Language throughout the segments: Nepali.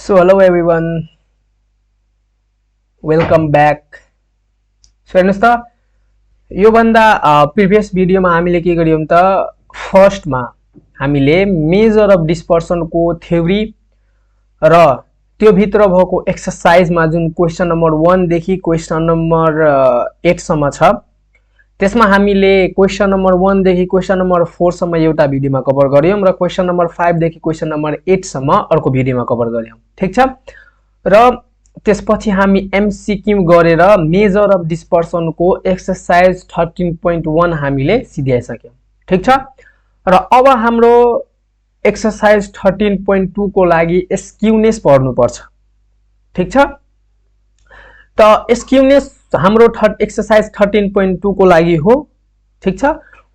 So hello everyone, welcome back. So हेर्नुस् त यो भन्दा प्रिभियस भिडियोमा हामीले के गर्यौं त फर्स्टमा हामीले मेजर अफ डिस्पर्सन को थ्योरी र त्यो भित्र भएको एक्सरसाइजमा जुन क्वेशन नम्बर 1 देखि क्वेशन नम्बर 8 सम्म छ त्यसमा हामीले क्वेशन नम्बर 1 देखि क्वेशन नम्बर 4 सम्म एउटा भिडियोमा कभर गर्यौं र क्वेशन नम्बर 5 देखि क्वेशन नम्बर 8 सम्म अर्को भिडियोमा कभर गर्यौं। ठीक छ र त्यसपछि हामी एमसीक्यू गरेर मेजर अफ डिस्पर्सन को एक्सरसाइज 13.1 हामीले सिध्याइसक्यौं। ठीक छ र अब हाम्रो एक्सरसाइज 13.2 को लागि स्क्यूनेस पढ्नु पर्छ। ठीक छ त स्क्यूनेस हाम्रो एक्सरसाइज 13.2 को लागि हो। ठीक छ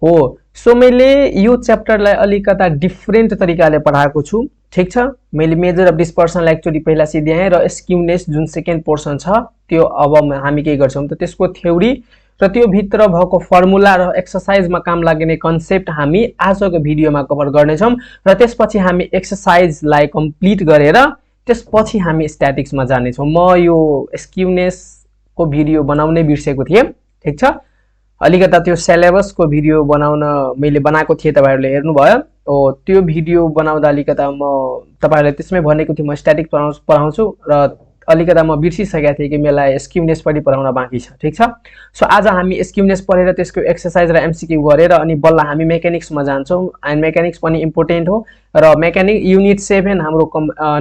हो सो मैले यो च्याप्टरलाई अलिकता डिफरेन्ट तरिकाले पढाएको छु। ठीक छ मैले मेजर अफ डिस्पर्सनलाई एक्चुअली पहिला सिध्याएँ र स्क्यूनेस जुन सेकेन्ड पोर्सन छ त्यो अब हामी के गर्छौं त त्यसको थ्योरी र त्यो भित्र भएको फर्मुला र एक्सरसाइजमा काम लाग्ने कन्सेप्ट हामी आजको भिडियोमा कभर गर्नेछौं र त्यसपछि हामी एक्सरसाइजलाई कम्प्लिट गरेर त्यसपछि हामी स्ट्याटिक्समा जानेछौं। म यो स्क्यूनेस को भिडियो बनाउनै बिर्सेको थिएँ। ठीक छ अलिकता त्यो सिलेबस को भिडियो बनाउन मैले बनाएको थिएँ, तपाईहरुले हेर्नुभयो। त्यो भिडियो बनाउँदा अलिकता म तपाईहरुलाई त्यसमै भनेको थिएँ म स्ट्याटिक पढाउँछु र अलिकता म बिर्सिसकेको थिएँ कि मलाई स्क्यूनेस पनि पढाउन बाँकी छ। ठीक छ सो आज हामी स्क्यूनेस पढेर त्यसको एक्सरसाइज र एमसीक्यू गरेर अनि बल्ल हामी मेकानिक्समा जान्छौं। एन्ड मेकानिक्स पनि इम्पोर्टेन्ट हो र मेकानिक युनिट 7 हाम्रो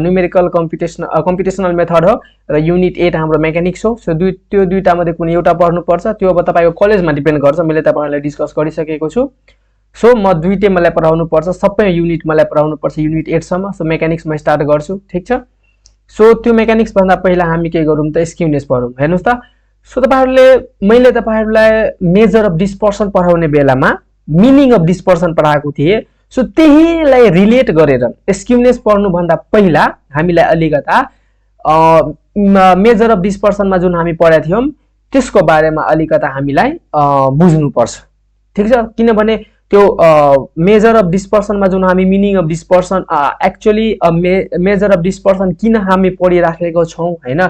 न्यूमेरिकल कम्प्युटेशनल मेथड हो र युनिट 8 हाम्रो मेकानिक्स हो। सो त्यो दुईटा मध्ये कुनै एउटा पढ्नु पर्छ, त्यो अब तपाईको कलेजमा डिपेन्ड गर्छ। मैले तपाईहरुलाई डिस्कस गरिसकेको छु। सो म दुईटै मलाई पढाउनु पर्छ, सबै युनिट मलाई पढाउनु पर्छ युनिट 8 सम्म। सो मेकानिक्समा स्टार्ट गर्छु। ठीक छ सो त्यो मेकानिक्स भन्दा पहिला हामी के गरौँ त स्क्यूनेस पढौँ। हेर्नुस् त सो मैले तपाईहरुलाई मेजर अफ डिस्पर्सन पढाउने बेलामा मिनिङ अफ डिस्पर्सन पढाएको थिएँ। सो त्यहीलाई रिलेट गरेर स्क्यूनेस पढ्नु भन्दा पहिला हामीलाई अलिकता मेजर अफ डिस्पर्सनमा जुन हामी पढेका थियौं त्यसको बारेमा अलिकता हामीलाई बुझ्नु पर्छ। ठीक छ किनभने त्यो मेजर अफ डिस्पर्सनमा जुन हामी meaning of dispersion actually major of dispersion किन हामी पढिराखेको छौं हैन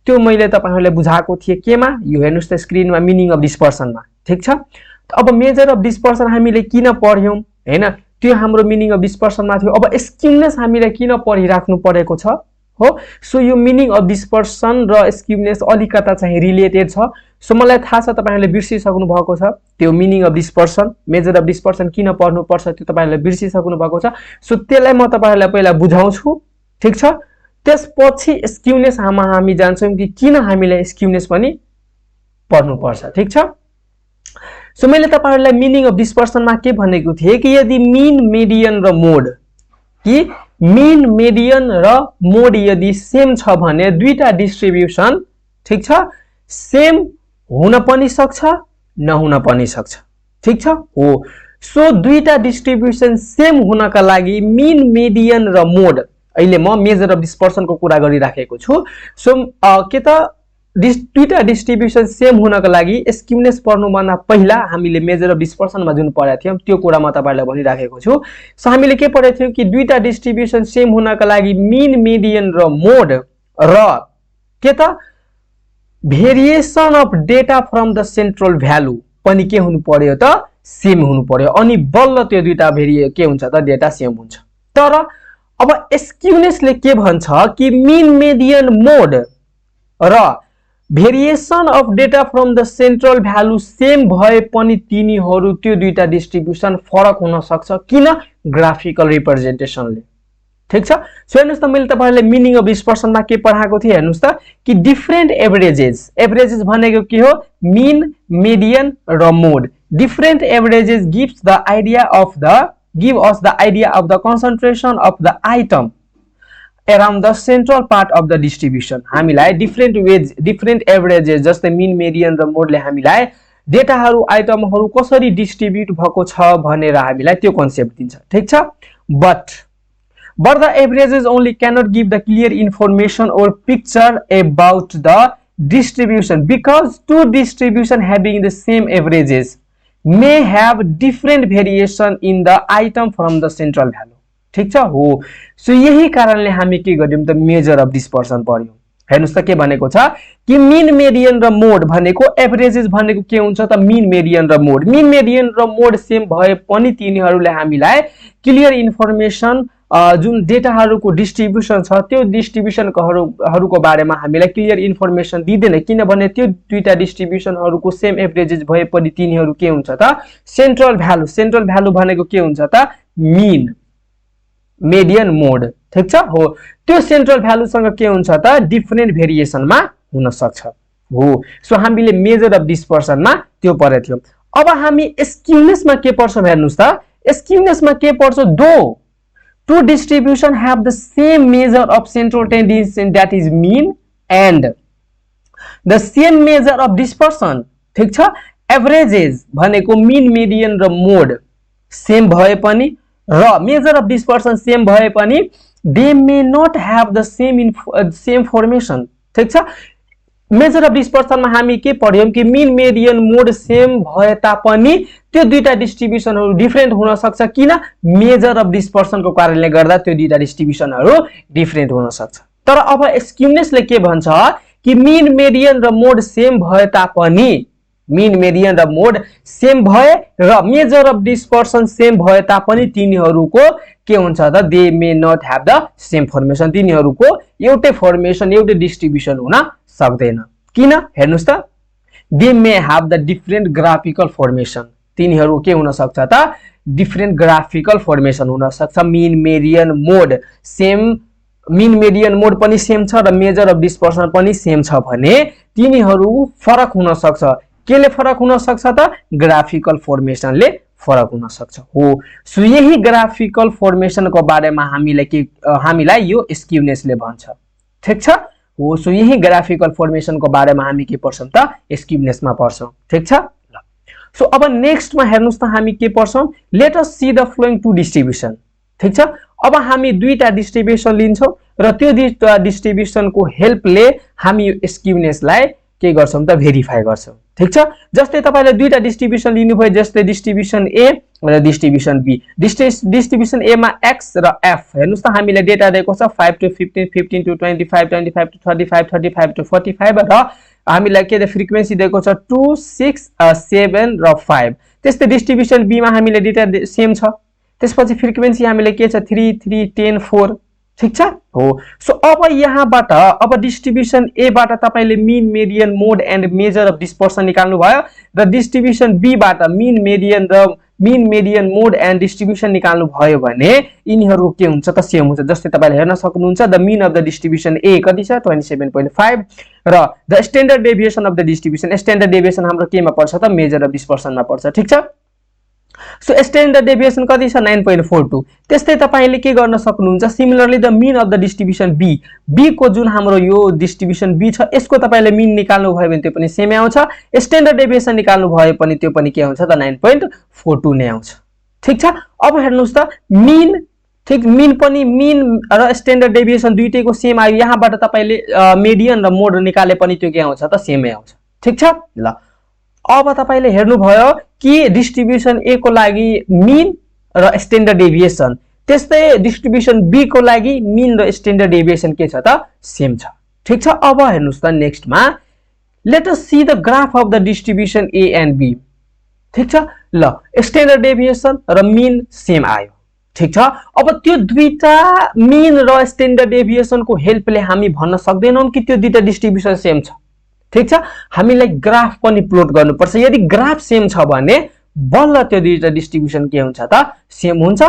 त्यो मैले तपाईहरुलाई बुझाएको थिएँ केमा, यो हेर्नुस् त स्क्रिनमा मिनिङ अफ डिस्पर्सनमा। ठीक छ अब मेजर अफ डिस्पर्सन हामीले किन पढ्यौं हैन त्यो हाम्रो मिनिङ अफ डिस्पर्सनमा थियो। अब स्क्यूनेस हामीले किन पढिराख्नु परेको छ हो। सो यो मिनिङ अफ डिस्पर्सन र स्क्यूनेस अलिकता चाहिँ रिलेटेड छ। सो मलाई थाहा छ तपाईहरुले बिर्सिसक्नु भएको छ त्यो meaning of dispersion, major of dispersion किन पढ्नु पर्छ त्यो तपाईहरुले बिर्सिसक्नु भएको छ। सो त्यसलाई म तपाईहरुलाई पहिला बुझाउँछु। ठीक छ त्यसपछि स्क्यूनेस हामी जान्छौं कि किन हामीले स्क्यूनेस पनि पढ्नु पर्छ। ठीक छ सो मैले तपाईहरुलाई मिनिङ अफ डिस्पर्सनमा के भनेको थिएँ कि यदि मीन मेडियन र मोड यदि सेम छ भने दुईटा डिस्ट्रिब्युसन ठीक छ सेम हुन पनि सक्छ नहुन पनि सक्छ। ठीक छ हो सो दुईटा डिस्ट्रिब्युसन सेम हुनका लागि मीन मेडियन र मोड, अहिले म मेजर अफ डिस्पर्सन को कुरा गरिराखेको छु। सो के त दुईटा डिस्ट्रिब्युसन सेम हुनका लागि स्क्यूनेस पढ्नुभन्दा पहिला हामीले मेजर अफ डिस्पर्सनमा जुन पढेका थियौं त्यो कुरा म तपाईहरुलाई भनिराखेको छु। सो हामीले के पढेका थियौं कि दुईटा डिस्ट्रिब्युसन सेम हुनका लागि मीन मेडियन र मोड र के त variation of data from the central value पनि के हुनु पर्यो त सेम हुनु पर्यो अनि बल्ल त्यो दुईटा के हुन्छ त डेटा सेम हुन्छ। तर अब स्क्यूनेसले के भन्छ कि मीन मेडियन मोड र variation of data from the central value same भए पनि तिनीहरू त्यो दुईटा डिस्ट्रिब्युसन फरक हुन सक्छ किन ग्राफिकल रिप्रेजेन्टेसनले। ठीक छ सो हेर्नुस् त मैले तपाईहरुलाई मिनिङ अफ डिस्पर्सनमा के पढाएको थिएँ हेर्नुस् त कि डिफरेन्ट एभरेजेस भनेको के हो मीन मेडियन र mode. Different averages gives us the idea of the concentration of the item around the central part of the distribution। हामीलाई डिफरेन्ट एभरेजेस जस्तै मीन मेडियन र मोडले हामीलाई डेटाहरु आइटमहरु कसरी डिस्ट्रिब्युट भएको छ भनेर हामीलाई त्यो कन्सेप्ट दिन्छ। ठीक छ but the averages only cannot give the clear information or picture about the distribution because two distribution having the same averages may have different variation in the item from the central value। ठीक छ हो। सो यही कारणले हामी के गर्यौं त मेजर अफ डिस्पर्सन पढ्यौं। हेर्नुस् त के भनेको छ कि मीन मेडियन र मोड भनेको एभरेजेस भनेको के हुन्छ त मीन मेडियन र मोड। मीन मेडियन र मोड सेम भए पनि तिनीहरूले हामीलाई क्लियर इन्फर्मेसन जुन डेटाहरूको डिस्ट्रिब्युसन छ त्यो डिस्ट्रिब्युसनहरूको बारेमा हामीलाई क्लियर इन्फर्मेसन दिँदैन, किनभने त्यो दुईटा डिस्ट्रिब्युसनहरूको सेम एभरेजेस भए पनि तिनीहरू के हुन्छ त सेन्ट्रल भ्यालु। सेन्ट्रल भ्यालु भनेको के हुन्छ त मीन मेडियन मोड। ठीक छ हो। त्यो सेन्ट्रल भ्यालुसँग के हुन्छ त डिफरेन्ट भेरिएसनमा हुन सक्छ हो। सो हामीले मेजर अफ डिस्पर्सनमा त्यो पढेको थियौं। अब हामी स्क्युनेसमा के पढ्छौं हेर्नुस् त। स्क्युनेसमा के पढ्छौं दो two distribution have the same measure of central tendency that is mean and the same measure of dispersion। ठीक छ एभरेजेस भनेको मीन मेडियन र मोड सेम भए पनि र मेजर अफ डिस्पर्सन सेम भए पनि they may not have the same formation। ठीक छ मेजर अफ डिस्पर्सनमा हामी के पढ्यौं कि मीन मेडियन मोड सेम भए तापनि त्यो दुईटा डिस्ट्रिब्युसनहरु डिफरेन्ट हुन सक्छ, किन मेजर अफ डिस्पर्सनको कारणले गर्दा त्यो दुईटा डिस्ट्रिब्युसनहरु डिफरेन्ट हुन सक्छ। तर अब स्क्युनेसले के भन्छ कि मीन मेडियन र मोड सेम भए तापनि मीन मेडियन र मोड सेम भए र मेजर अफ डिस्पर्सन सेम भए तापनि तिनीहरुको के हुन्छ त they may not have the same formation. तिनीहरुको एउटै फर्मेसन एउटै डिस्ट्रिब्युसन हुन सक्दैन। किन हेर्नुस् त they may have the different graphical formation. तिनीहरु के हुन सक्छ त डिफरेन्ट ग्राफिकल फर्मेसन हुन सक्छ। मीन मेडियन मोड सेम मीन मेडियन मोड पनि सेम छ र मेजर अफ डिस्पर्सन पनि सेम छ भने तिनीहरु फरक हुन सक्छ। केले फरक हुन सक्छ त ग्राफिकल फर्मेसनले फरक हुन सक्छ हो। सो यही ग्राफिकल फर्मेसनको बारेमा हामीलाई यो स्क्युनेसले भन्छ। ठीक छ हो। सो यही ग्राफिकल फर्मेसनको बारेमा हामी के पढ्छौं त स्क्युनेसमा पढ्छौं। ठीक छ ल। सो अब नेक्स्टमा हेर्नुस् त हामी के पढ्छौं let us see the following two distribution. ठीक छ अब हामी दुईटा डिस्ट्रिब्युसन लिन्छौं र त्यो दुईटा डिस्ट्रिब्युसनको हेल्पले हामी यो स्क्युनेसलाई के गर्छौं त भेरिफाई गर्छौं। ठीक छ जस्तै तपाईले दुईटा डिस्ट्रिब्युसन लिनु भयो, जस्तै डिस्ट्रिब्युसन ए र डिस्ट्रिब्युसन बी। डिस्ट्रिब्युसन ए मा x र f हेर्नुस् त हामीले डेटा दिएको छ 5 to 15 15 to 25 25 to 35 35 to 45 र हामीलाई के द फ्रिक्वेन्सी दिएको छ 2 6 7 र 5। त्यस्तै डिस्ट्रिब्युसन बी मा हामीले डेटा सेम छ, त्यसपछि फ्रिक्वेन्सी हामीले के छ 3 3 10 4। ठीक छ हो। सो अब यहाँबाट अब डिस्ट्रिब्युसन ए बाट तपाईले mean median mode and measure of dispersion निकाल्नु भयो र डिस्ट्रिब्युसन बी बाट mean median mode and distribution निकाल्नु भयो भने यिनीहरु के हुन्छ त सेम हुन्छ। जस्तै तपाईले हेर्न सक्नुहुन्छ the mean of the distribution a कति छ 27.5 र the standard deviation of the distribution standard deviation हाम्रो केमा पर्छ त मेजर अफ डिस्पर्सनमा पर्छ। ठीक छ सो स्ट्यान्डर्ड डेभिएसन कति छ 9.42। त्यस्तै तपाईले के गर्न सक्नुहुन्छ similarly the mean of the distribution B को जुन हाम्रो यो डिस्ट्रिब्युसन बी छ यसको तपाईले मीन निकाल्नु भयो भने त्यो पनि सेम आउँछ। स्ट्यान्डर्ड डेभिएसन निकाल्नु भयो पनि त्यो पनि के आउँछ त 9.42 नै आउँछ। ठीक छ अब हेर्नुस् त मीन ठीक मीन पनि मीन र स्ट्यान्डर्ड डेभिएसन दुईटैको सेम आयो। यहाँबाट तपाईले मेडियन र मोड निकाले पनि त्यो के आउँछ त सेमै आउँछ। ठीक छ ल। अब तपाईले हेर्नु भयो कि डिस्ट्रिब्युसन ए को लागि मीन र स्ट्यान्डर्ड डेभिएसन, त्यस्तै डिस्ट्रिब्युसन बी को लागि मीन र स्ट्यान्डर्ड डेभिएसन के छ त सेम छ। ठीक छ अब हेर्नुस् त नेक्स्टमा let us see the graph of the distribution A and b. ठीक छ ल स्ट्यान्डर्ड डेभिएसन र मीन सेम आयो। ठीक छ अब त्यो दुईटा मीन र स्ट्यान्डर्ड डेभिएसनको हेल्पले हामी भन्न सक्दैनौं कि त्यो दुईटा डिस्ट्रिब्युसन सेम छ। ठीक छ हामीलाई ग्राफ पनि प्लोट गर्नुपर्छ। यदि ग्राफ सेम छ भने बल्ल त्यो दुईटा डिस्ट्रिब्युसन के हुन्छ त सेम हुन्छ।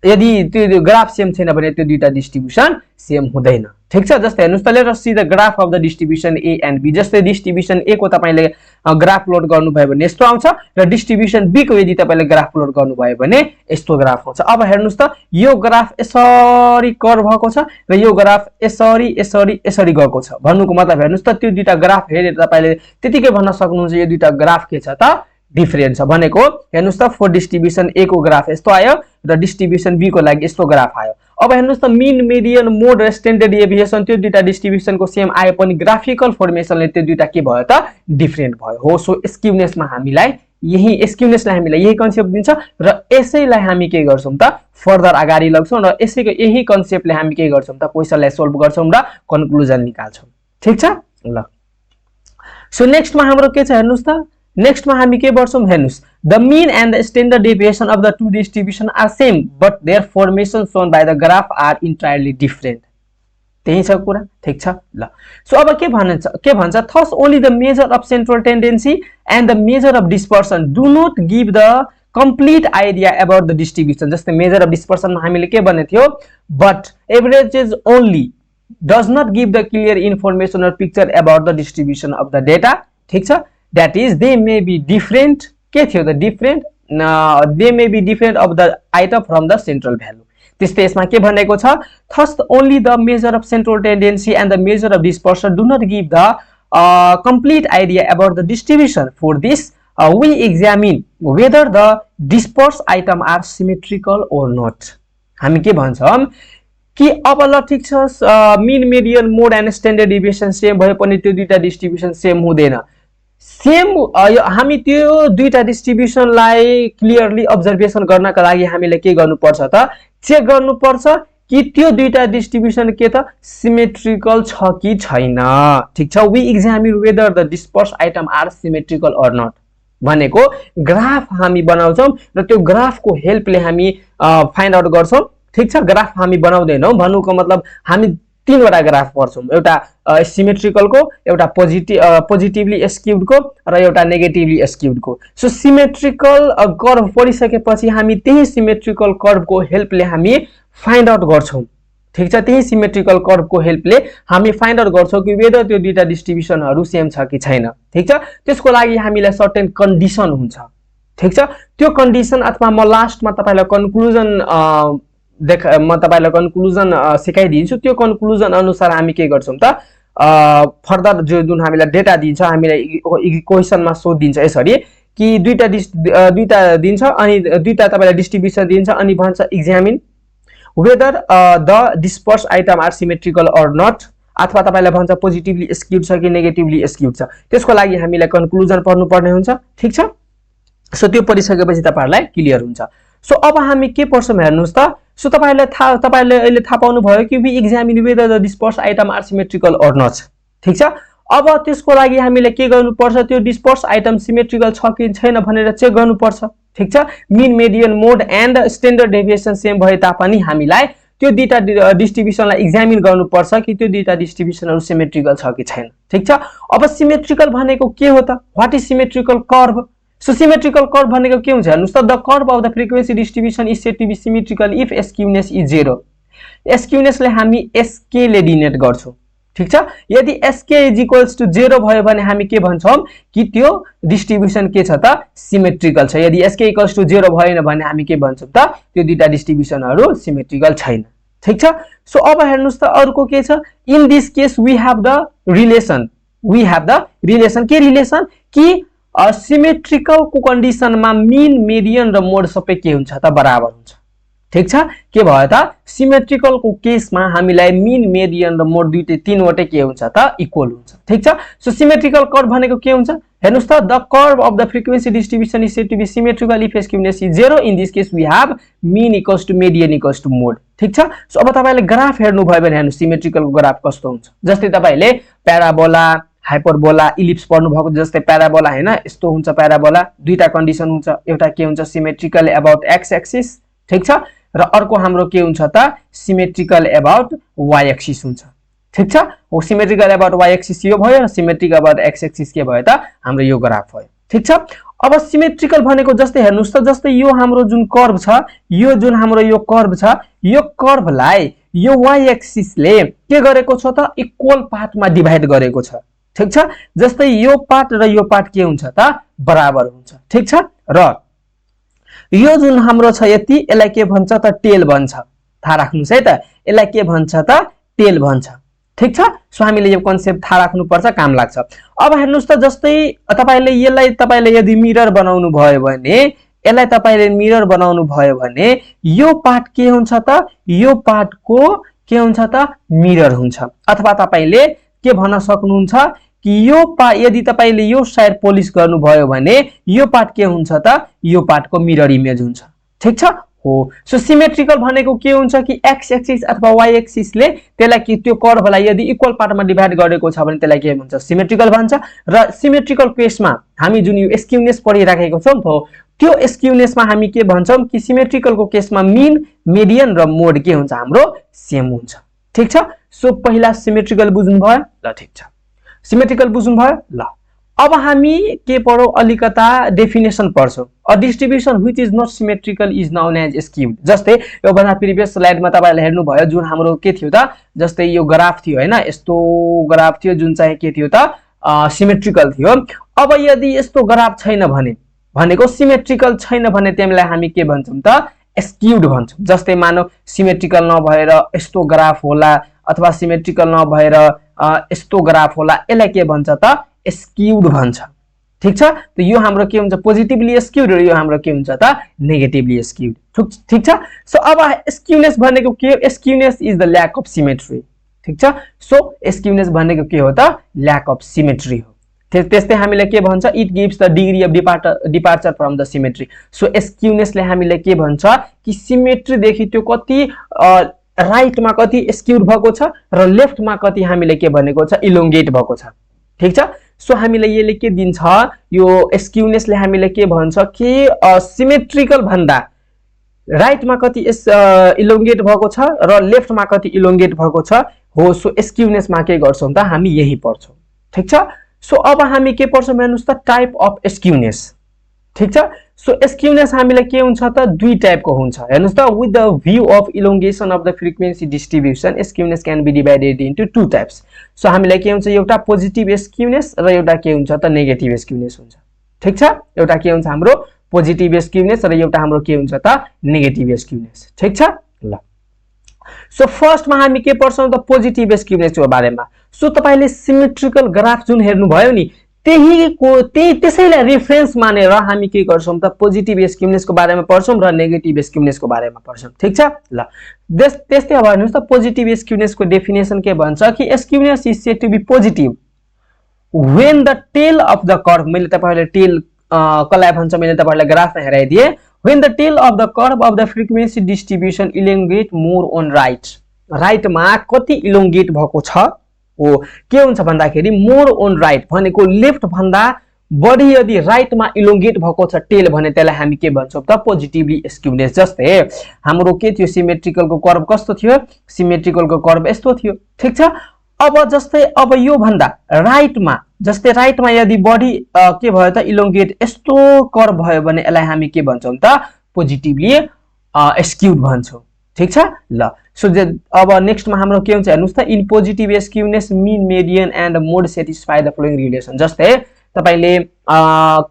यदि त्यो ग्राफ सेम छैन भने त्यो दुईटा डिस्ट्रिब्युसन सेम हुँदैन। ठीक छ जस्तै हेर्नुस् त let us see the graph of the distribution A and B. जस्तै डिस्ट्रिब्युसन ए को तपाईले ग्राफ प्लोट गर्नुभयो भने यस्तो आउँछ र डिस्ट्रिब्युसन बी को यदि तपाईले ग्राफ प्लोट गर्नुभयो भने यस्तो ग्राफ आउँछ। अब हेर्नुस् त यो ग्राफ यसरी कर्भ भएको छ र यो ग्राफ यसरी यसरी यसरी गएको छ। भन्नुको मतलब हेर्नुस् त त्यो दुईटा ग्राफ हेरेर तपाईले त्यतिकै भन्न सक्नुहुन्छ यो दुईटा ग्राफ के छ त डिफरेन्ट छ भनेको। हेर्नुस् त फर डिस्ट्रिब्युसन ए को ग्राफ यस्तो आयो र डिस्ट्रिब्युसन बी को लागि यस्तो ग्राफ आयो। अब हेर्नुस् त मीन मेडियन मोड र स्ट्यान्डर्ड डेभिएसन त्यो दुईटा डिस्ट्रिब्युसनको सेम आए पनि ग्राफिकल फर्मेसनले त्यो दुईटा के भयो त डिफरेन्ट भयो हो। सो स्क्युनेसमा हामीलाई यही स्क्युनेसलाई हामीलाई यही कन्सेप्ट दिन्छ र यसैलाई हामी के गर्छौं त फर्दर अगाडि लग्छौं र यसैको यही कन्सेप्टले हामी के गर्छौं त क्वेशनलाई सोल्भ गर्छौं र कन्क्लुजन निकाल्छौं ठीक छ ल सो नेक्स्ट मा हाम्रो के छ हेर्नुस् त नेक्स्ट मा हामी के गर्छौं हेर्नुस् the mean and the standard deviation of the two distribution are same but their formation shown by the graph are entirely different त्यही छ कुरा ठीक छ ल सो अब के भन्छ thus only the measure of central tendency and the measure of dispersion do not give the complete idea about the distribution जस्तै मेजर अफ डिस्पर्सनमा हामीले के भन्ने थियो but averages only does not give the clear information or picture about the distribution of the data ठीक छ that is they may be different के थियो the different they may be different of the item from the central value त्यस्तै यसमा के भनेको छ thus only the measure of central tendency and the measure of dispersion do not give the complete idea about the distribution for this we examine whether the dispersed item are symmetrical or not हामी के भन्छौं कि अब ल ठीक छ mean median mode and standard deviation same भए पनि त्यो दुईटा डिस्ट्रिब्युसन सेम हुँदैन सेम हामी त्यो दुईटा डिस्ट्रिब्युसनलाई क्लियरली अब्जर्भेसन गर्नका लागि हामीले के गर्नुपर्छ त चेक गर्नुपर्छ कि त्यो दुईटा डिस्ट्रिब्युसन के त सिमेट्रिकल छ कि छैन ठीक छ we examine whether the dispersed item are symmetrical or not भनेको ग्राफ हामी बनाउँछौं र त्यो ग्राफको हेल्पले हामी फाइन्ड आउट गर्छौं ठीक छ ग्राफ हामी बनाउँदैनौं भन्नुको मतलब हामी तीनवटा ग्राफ पर्छौं एउटा सिमेट्रिकल को एउटा पोजिटिभली स्क्यूड को र एउटा नेगेटिभली स्क्यूड को सो सिमेट्रिकल कर्व पढिसकेपछि हामी त्यही सिमेट्रिकल कर्व को हेल्पले हामी फाइन्ड आउट गर्छौं ठीक छ त्यही सिमेट्रिकल कर्व को हेल्पले हामी फाइन्ड आउट गर्छौं कि वेदर त्यो दुईटा डिस्ट्रिब्युसनहरु सेम छ कि छैन ठीक छ त्यसको लागि हामीलाई सर्टेन कन्डिसन हुन्छ ठीक छ त्यो कन्डिसन अथवा म लास्टमा तपाईलाई कन्क्लुजन म तपाईलाई कन्क्लुजन सिकाइदिन्छु त्यो कन्क्लुजन अनुसार हामी के गर्छौं त फर्दर जुन हामीलाई डेटा दिन्छ हामीलाई इक्वेशनमा सोधिन्छ यसरी कि दुईटा दिन्छ अनि दुईटा तपाईलाई डिस्ट्रिब्युसन दिन्छ अनि भन्छ examine whether the dispersed item are symmetrical or not अथवा तपाईलाई भन्छ पोजिटिभली स्क्यूड छ कि नेगेटिभली स्क्यूड छ त्यसको लागि हामीलाई कन्क्लुजन पढ्नु पर्ने हुन्छ ठीक छ सो त्यो पढिसकेपछि तपाईहरुलाई क्लियर हुन्छ सो अब हामी के पढ्छौं हेर्नुस् त सो तपाईले अहिले थाहा पाउनु भयो कि we examine whether the dispersed item are symmetrical or not ठीक छ अब त्यसको लागि हामीले के गर्नुपर्छ त्यो डिस्पर्स्ड आइटम सिमेट्रिकल छ कि छैन भनेर चेक गर्नुपर्छ ठीक छ mean median mode and standard deviation same भए तापनि हामीलाई त्यो दुईटा डिस्ट्रिब्युसनलाई एक्जामिन गर्नुपर्छ कि त्यो दुईटा डिस्ट्रिब्युसनहरु सिमेट्रिकल छ कि छैन ठीक छ अब सिमेट्रिकल भनेको के हो त what is symmetrical curve so symmetrical curve भनेको के हुन्छ हेर्नुस् त the curve of the frequency distribution is said to be symmetrical if skewness is 0 स्क्यूनेसले हामी sk ले डिनोट गर्छौं ठीक छ यदि sk इज इक्वल्स टु 0 भयो भने हामी के भन्छौं कि त्यो डिस्ट्रिब्युसन के छ त सिमेट्रिकल छ यदि sk इक्वल्स टु 0 भएन भने हामी के भन्छौं त त्यो दुईटा डिस्ट्रिब्युसनहरु सिमेट्रिकल छैन ठीक छ सो अब हेर्नुस् त अर्को के छ in this case we have the relation के रिलेसन कि सिमेट्रिकल को कन्डिसनमा मीन मेडियन र मोड सबै के हुन्छ त बराबर हुन्छ ठीक छ के भयो त सिमेट्रिकल को केसमा हामीलाई मीन मेडियन र मोड दुईटै तीनवटै के हुन्छ त इक्वल हुन्छ ठीक छ सो सिमेट्रिकल कर्व भनेको के हुन्छ हेर्नुस् त the curve of the frequency distribution is said to be symmetrical if skewness is 0 in this case we have mean equals to median equals to mode ठीक छ सो अब तपाईले ग्राफ हेर्नु भयो भने हेर्नु सिमेट्रिकल को ग्राफ कस्तो हुन्छ जस्तै तपाईले प्याराबोला हाइपरबोला इलिप्स पढ्नु भएको जस्तै प्याराबोला हैन यस्तो हुन्छ प्याराबोला दुईटा कन्डिसन हुन्छ एउटा के हुन्छ सिमेट्रिकल अबाउट एक्स एक्सिस ठीक छ र अर्को हाम्रो के हुन्छ त सिमेट्रिकल अबाउट वाई एक्सिस हुन्छ ठीक छ हो सिमेट्रिकल अबाउट वाई एक्सिस यो भयो र सिमेट्रिकल अबाउट एक्स एक्सिस के भयो त हाम्रो यो ग्राफ भयो ठीक छ अब सिमेट्रिकल भनेको जस्तै हेर्नुस् त जस्तै यो हाम्रो जुन कर्व छ यो जुन हाम्रो यो कर्व छ यो कर्वलाई यो वाई एक्सिसले के गरेको छ त इक्वल पार्टमा डिभाइड गरेको छ ठीक छ जस्तै यो पार्ट र यो पार्ट के हुन्छ त बराबर हुन्छ ठीक छ र यो जुन हाम्रो छ यति यसलाई के भन्छ त टेल भन्छ थाहा राख्नुस् है त यसलाई के भन्छ त टेल भन्छ ठीक छ सो हामीले यो कन्सेप्ट थाहा राख्नु पर्छ काम लाग्छ अब हेर्नुस् त जस्तै तपाईले यदि मिरर बनाउनु भयो भने यसलाई तपाईले मिरर बनाउनु भयो भने यो पार्ट के हुन्छ त यो पार्ट को के हुन्छ त मिरर हुन्छ अथवा तपाईले के भन्न सक्नुहुन्छ कि यो यदि तपाईले यो साइड पोलिस गर्नुभयो भने यो पार्ट के हुन्छ त यो पार्टको मिरर इमेज हुन्छ ठीक छ हो सो सिमेट्रिकल भनेको के हुन्छ कि एक्स एक्सिस अथवा वाई एक्सिसले त्यसलाई कि त्यो कर्भलाई यदि इक्वल पार्टमा डिभाइड गरेको छ भने त्यसलाई के भन्छ सिमेट्रिकल भन्छ र सिमेट्रिकल केसमा हामी जुन यो स्क्यूनेस पढिराखेको छौं त्यो स्क्यूनेसमा हामी के भन्छौं कि सिमेट्रिकलको केसमा मीन मेडियन र मोड के हुन्छ हाम्रो सेम हुन्छ ठीक छ सो पहिला सिमेट्रिकल बुझ्नु भयो ल ठीक छ सिमेट्रिकल बुझ्नु भयो ल अब हामी के पढौ अलिकता डेफिनेसन पढ्छौं a distribution which is not symmetrical is known as skewed जस्तै यो भन्दा प्रिभियस स्लाइडमा तपाईहरुले हेर्नु भयो जुन हाम्रो के थियो त जस्तै यो ग्राफ थियो हैन यस्तो ग्राफ थियो जुन चाहिँ के थियो त सिमेट्रिकल थियो अब यदि यस्तो ग्राफ छैन भने भनेको सिमेट्रिकल छैन भने त्यसलाई हामी के भन्छौं त स्क्यूड भन्छौं जस्तै मानौ सिमेट्रिकल नभएर यस्तो ग्राफ होला अथवा सिमेट्रिकल नभएर यस्तो ग्राफ होला यसलाई के भन्छ त स्क्यूड भन्छ ठीक छ त यो हाम्रो के हुन्छ पोजिटिभली स्क्यूड र यो हाम्रो के हुन्छ त नेगेटिभली स्क्यूड ठीक छ सो अब स्क्यूनेस भनेको के skewness is the lack of symmetry ठीक छ सो स्क्यूनेस भनेको के हो त ल्याक अफ सिमेट्री हो त्यस्तै हामीले के भन्छ it gives the degree of departure from the symmetry so स्क्यूनेसले हामीले के भन्छ कि सिमेट्री देखि त्यो कति राइटमा कति स्क्यूड भएको छ र लेफ्टमा कति हामीले के भनेको छ इलोंगेट भएको छ ठीक छ सो हामीले यसले के दिन्छ यो स्क्यूनेसले हामीले के भन्छ कि सिमेट्रिकल भन्दा राइटमा कति इलोंगेट भएको छ र लेफ्टमा कति इलोंगेट भएको छ हो सो स्क्यूनेसमा के गर्छौं त हामी यही पढ्छौं ठीक छ सो अब हामी के पढ्छौं हेर्नुस् त टाइप अफ स्क्यूनेस ठीक छ सो स्क्यूनेस हामीले के हुन्छ त दुई टाइपको हुन्छ हेर्नुस् त with the view of elongation of the frequency distribution skewness can be divided into two types so हामीले के हुन्छ एउटा पोजिटिभ स्क्यूनेस र एउटा के हुन्छ त नेगेटिभ स्क्यूनेस हुन्छ ठीक छ एउटा के हुन्छ हाम्रो पोजिटिभ स्क्यूनेस र एउटा हाम्रो के हुन्छ त नेगेटिभ स्क्यूनेस ठीक छ ल सो फर्स्टमा हामी के पढ्छौं त पोजिटिभ स्क्यूनेसको बारेमा सो तपाईले सिमेट्रिकल ग्राफ जुन हेर्नु भयो नि त्यसैलाई रेफरेन्स मानेर हामी के गर्छौं त पोजिटिभ स्क्यूनेसको बारेमा पढ्छौं र नेगेटिभ स्क्यूनेसको बारेमा पढ्छौं ठीक छ ल त्यस्तै अब हेर्नुस् त पोजिटिभ स्क्यूनेसको डेफिनेसन के भन्छ कि skewness is said to be positive when the tail of the curve मैले तपाईहरुले टेल कसलाई भन्छ मैले तपाईहरुलाई ग्राफमा हेराइदिए when the tail of the curve of the frequency distribution elongate more on राइटमा कति इलोंगेट भएको छ हो के हुन्छ भन्दाखेरि मोर अन राइट भनेको लेफ्ट भन्दा बढी यदि राइटमा इलोंगेट भएको छ टेल भने त्यसलाई हामी के भन्छौं त पोजिटिभली स्क्यूनेस जस्तै हाम्रो के थियो सिमेट्रिकलको कर्व कस्तो थियो सिमेट्रिकलको कर्व यस्तो थियो ठीक छ अब जस्तै अब यो भन्दा राइटमा जस्तै राइटमा यदि बढी के भयो त इलोंगेट यस्तो कर्व भयो भने यसलाई हामी के भन्छौं त पोजिटिभली स्क्यूड भन्छौं ठीक छ ल सो अब नेक्स्टमा हाम्रो के हुन्छ हेर्नुस् त in positive skewness mean median and mode satisfy the following relation जस्तै तपाईले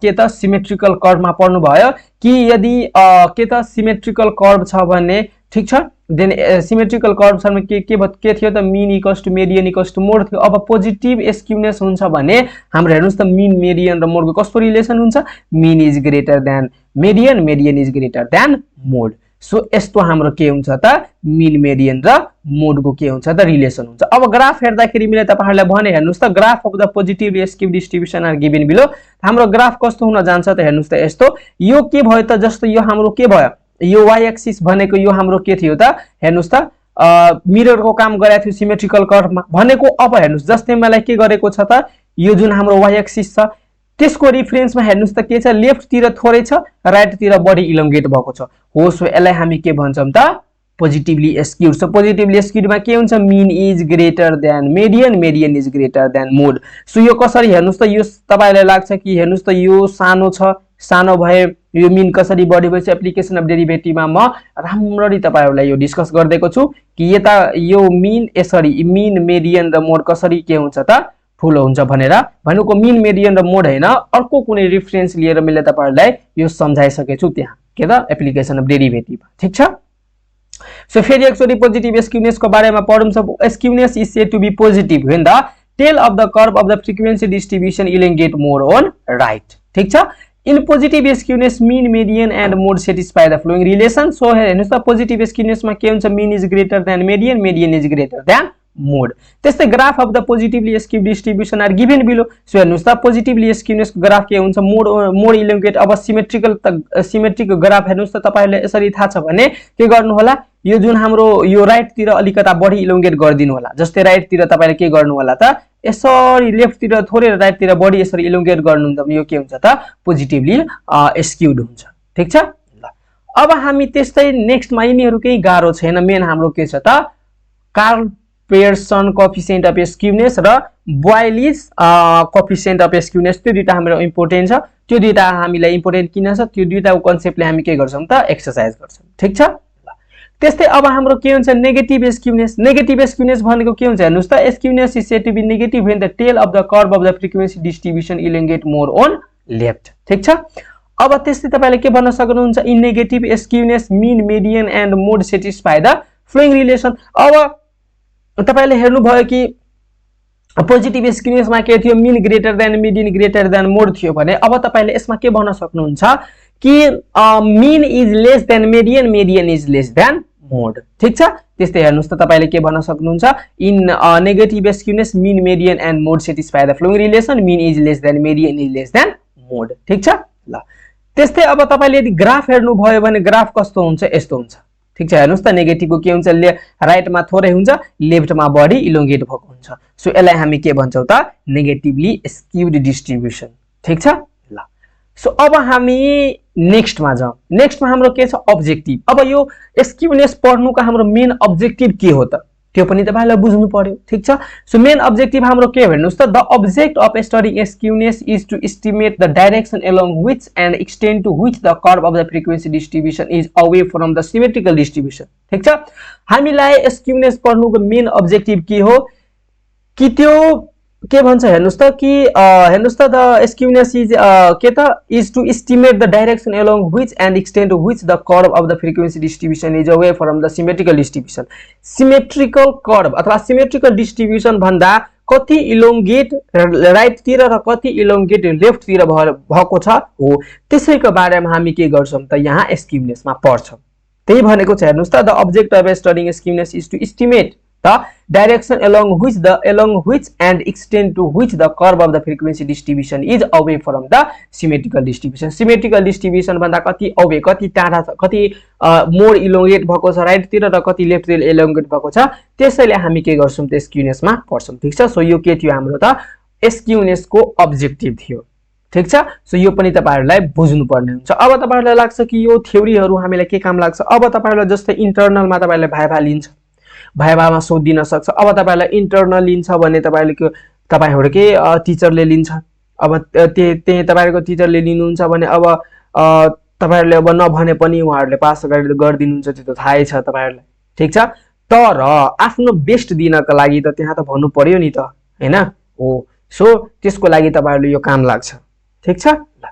के त सिमेट्रिकल कर्वमा पढ्नु भयो कि यदि के त सिमेट्रिकल कर्व छ भने ठीक छ देन सिमेट्रिकल कर्व छ भने के थियो त mean equals to median equals to mode थियो अब पोजिटिभ स्क्यूनेस हुन्छ भने हाम्रो हेर्नुस् त मीन मेडियन र मोडको कस्तो रिलेसन हुन्छ mean is greater than median median is greater than mode so यस्तो हाम्रो के हुन्छ त मीन मेडियन र मोडको के हुन्छ त रिलेसन हुन्छ अब ग्राफ हेर्दाखेरि मैले तपाईहरुलाई भने हेर्नुस् त graph of the positive skew distribution are given below हाम्रो ग्राफ कस्तो हुन जान्छ त हेर्नुस् त यस्तो यो के भयो त जस्तो यो हाम्रो के भयो यो y एक्सिस भनेको यो हाम्रो के थियो त हेर्नुस् त मिररको काम गरेको थियो सिमेट्रिकल कर्वमा भनेको अब हेर्नुस् जस्तै मलाई के गरेको छ त यो जुन हाम्रो y एक्सिस छ त्यसको रेफरेन्समा हेर्नुस् त के छ लेफ्ट तिर थोरै छ राइट तिर बढी इलोंगेट भएको छ हो सो यसलाई हामी के भन्छौं त पोजिटिभली स्क्यूड सो पोजिटिभली स्क्यूडमा के हुन्छ mean is greater than median median is greater than mode so यो कसरी हेर्नुस् त यो तपाईलाई लाग्छ कि हेर्नुस् त यो सानो छ सानो भए यो मीन कसरी बढी भएछ एप्लिकेसन अफ डेरिभेटिभमा म राम्ररी तपाईहरुलाई यो डिस्कस गर्दैको छु कि यता यो मीन यसरी मीन मेडियन र मोड कसरी के हुन्छ त ठुलो हुन्छ भनेर भनेको मीन मेडियन र मोड हैन अर्को कुनै रेफरेन्स लिएर मैले तपाईहरुलाई यो समझाइसके छु त्यहाँ के त एप्लिकेसन अफ डेरिभेटिभ ठीक छ सो फेरि एकचोटी पोजिटिभ स्क्यूनेस को बारेमा पढौं सब skewness is said to be positive when the tail of the curve of the frequency distribution elongate more on right ठीक छ in positive skewness mean median and mode satisfy the following relation so हेर्नुस् त पोजिटिभ स्क्यूनेसमा के हुन्छ mean is greater than median median is greater than mode. त्यस्तै graph of the positively skew distribution are given below. So हेर्नुस् त पोजिटिभली स्क्यूनेसको ग्राफ के हुन्छ, मोड इलोंगेट। अब सिमेट्रिक ग्राफ हेर्नुस् त तपाईहरुले यसरी थाहा छ भने के गर्नु होला, यो जुन हाम्रो यो राइट तिर अलिकता बढी इलोंगेट गरिदिनु होला। जस्तै राइट तिर तपाईले के गर्नु होला त, यसरी लेफ्ट तिर थोरै राइट तिर बढी यसरी इलोंगेट गर्नुहुन्छ भने यो के हुन्छ त, पोजिटिभली स्क्यूड हुन्छ। ठीक छ ल। अब हामी त्यस्तै नेक्स्टमा यिनीहरु केही गाह्रो छैन, मेन हाम्रो के छ त, कार्ल पेयर्सन कोएफिसिएन्ट अफ स्क्यूनेस र बोइलिज कोएफिसिएन्ट अफ स्क्यूनेस, त्यो दुईटा हाम्रो इम्पोर्टेन्ट छ। त्यो दुईटा हामीलाई इम्पोर्टेन्ट किन छ, त्यो दुईटाको कन्सेप्टले हामी के गर्छौं त, एक्सरसाइज गर्छौं। ठीक छ ल। त्यस्तै अब हाम्रो के हुन्छ, नेगेटिभ स्क्यूनेस। नेगेटिभ स्क्यूनेस भनेको के हुन्छ हेर्नुस् त, skewness is said to be negative when the tail of the curve of the frequency distribution elongate more on left. ठीक छ। अब त्यस्तै तपाईले के भन्न सक्नुहुन्छ, in negative skewness mean median and mode satisfy the following relation. अब तपाईले हेर्नु भयो कि पोजिटिभ स्क्यूनेसमा के थियो, mean greater than median greater than mode थियो भने अब तपाईले यसमा के भन्न सक्नुहुन्छ कि mean is less than median, median is less than mode. ठीक छ। त्यस्तै हेर्नुस् त तपाईले के भन्न सक्नुहुन्छ, in negative skewness mean median and mode satisfy the following relation, mean is less than median is less than mode. ठीक छ ल। त्यस्तै अब तपाईले यदि ग्राफ हेर्नु भयो भने ग्राफ कस्तो हुन्छ, यस्तो हुन्छ। ठीक छ। हेर्नुस् त नेगेटिभको के हुन्छ, राइटमा थोरै हुन्छ, लेफ्टमा बढी इलोंगेट भएको हुन्छ। सो यसलाई हामी के भन्छौं त, नेगेटिभली स्क्यूड डिस्ट्रिब्युसन। ठीक छ ल। सो अब हामी नेक्स्टमा जाउँ। नेक्स्टमा हाम्रो के छ, अब्जेक्टिभ। अब यो स्क्यूनेस पढ्नुको हाम्रो मेन अब्जेक्टिभ के हो त, त्यो पनि तपाईलाई बुझ्नु पर्यो। ठीक छ। सो मेन अब्जेक्टिभ हाम्रो के हेर्नुस् त, the object of studying skewness is to estimate the direction along which and extend to which the curve of the frequency distribution is away from the symmetrical distribution. ठीक छ। हामीलाई स्क्यूनेस पढ्नुको मेन अब्जेक्टिभ के हो कि त्यो के भन्छ हेर्नुस् त कि हेर्नुस् त, द स्क्यूनेस इज के त, is to estimate the direction along which and extend to which the curve of the frequency distribution is away from the symmetrical distribution. Symmetrical curve अथवा सिमेट्रिकल डिस्ट्रिब्युसन भन्दा कति इलोंगेट राइट तिर र कति इलोंगेट लेफ्ट तिर भएको छ हो, त्यसैको बारेमा हामी के गर्छौं त, यहाँ स्क्यूनेसमा पढ्छौं। त्यही भनेको छ हेर्नुस् त, the object of studying skewness is to estimate the direction along which and extent to which the curve of the frequency distribution is away from the symmetrical distribution. Symmetrical distribution भन्दा कति away, कति टाढा छ, कति मोर इलोंगेट भएको छ राइट तिर र कति लेफ्ट तिर इलोंगेट भएको छ, त्यसैले हामी के गर्छौं त, स्क्यूनेसमा पढ्छौं। ठीक छ। सो यो के थियो हाम्रो त, स्क्यूनेसको अब्जेक्टिभ थियो। ठीक छ। सो यो पनि तपाईहरुलाई बुझ्नु पर्ने हुन्छ। अब तपाईहरुलाई लाग्छ कि यो थ्योरीहरु हामीलाई के काम लाग्छ, अब तपाईहरुलाई जस्तै इन्टरनलमा तपाईहरुले भाइभा लिन्छ, भाइभामा सोधिन सक्छ। अब तपाईहरुलाई इन्टरनल लिन्छ भने तपाईहरुकै टिचरले लिन्छ। अब त्यही तपाईहरुको टिचरले लिनुहुन्छ भने अब तपाईहरुले अब नभने पनि उहाँहरुले पास गरिदिनुहुन्छ, त्यो त थाहै छ तपाईहरुलाई। ठीक छ। तर आफ्नो बेस्ट दिनको लागि त त्यहाँ त भन्नु पर्यो नि त, हैन हो। सो त्यसको लागि तपाईहरुले यो काम लाग्छ। ठीक छ ल।